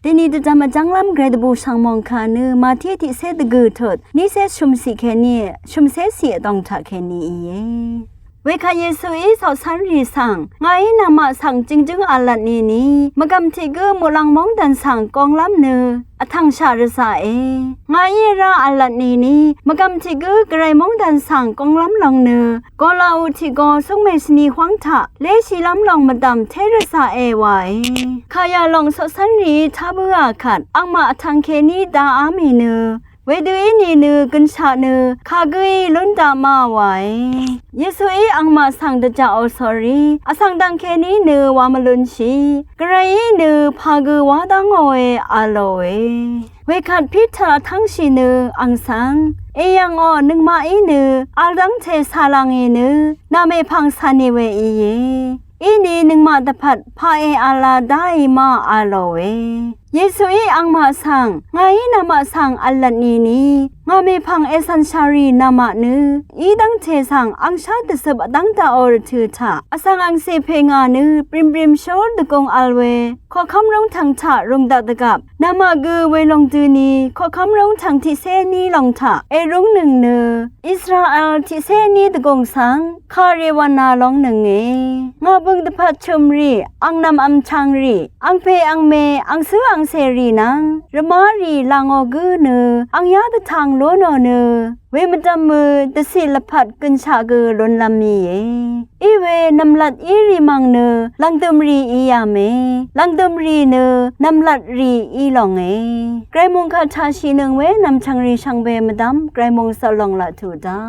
ทีนี้จะมาจังลำเกรดบูช่างมองคาเนมาเที่ที่เสดกือถดนี่เสชุมสีแค่นี้ชุมเสเสียต้องทักแค่นี้เองเวคาเยซูอีสอสันรีสังไงนามาสังจิงจึงอัลลัดนี้มากำที่กือมูลังมองดันสังกองลำเนอทังชาริสาเอไงราอัลลัดนี้มากำที่กือกระไรมองดันสังกองลำลองเนก็ลาอุที่ก็ส่งเมสนีขวางทะเลชีลำลองมาดำเทริสาเอไว้ขายาลองสอสันรีทับอาขัดอังมาทังเคนีดาอามีเนเวดูอินีเนกันชาเนคากุยลุนดามาไว้เยซูอีอังมาสังเดจาอสอรีอสังดังเคนีเนวามลุนชีกระไรเนพากุวาดังโอเออาโลเอเวขัดพิธาทั้งชีเนอังสังเอยังอนึงมาอีเนอาดังเทสาลังเอเนนาเมพังสานิเวอีเยอีนีนึงมาตะพัดพาเออาลาได้มาอาโลเอเยซูอีอังมาสังไงนามาสังอัลลัดนี้งาเมพังเอสันชารีนามาเนอีดังเทสังอังชาตสบดังตาอรถือถาอสังอังเซเพงาเนปริมปริมโชดกงอัลเวขอคำร้องทางถารงดัดกับนามากือเวลงตือนีขอคำร้องทางที่เซนีลองถาเอรุงหนึ่งเนอิสราเอลที่เซนีตกงสังคาเรวานาลองหนึ่งเองาบึงตะพัดชมรีอังนำอัมชังรีอังเพอังเมอังซื้ออังเซรีนังระมารีลางอกือเนอังยาตทางโลโนเนเวมดมือตศิลพัดกันชาเกลนลามีอีเวนำลัดอีริมังเนลังดมรีอียาเมลังดมรีเนนำลัดรีอีหลองไกรมงคาชาชีนึงเวนำชังรีชังเบมดำไกรมงสลองละถูดา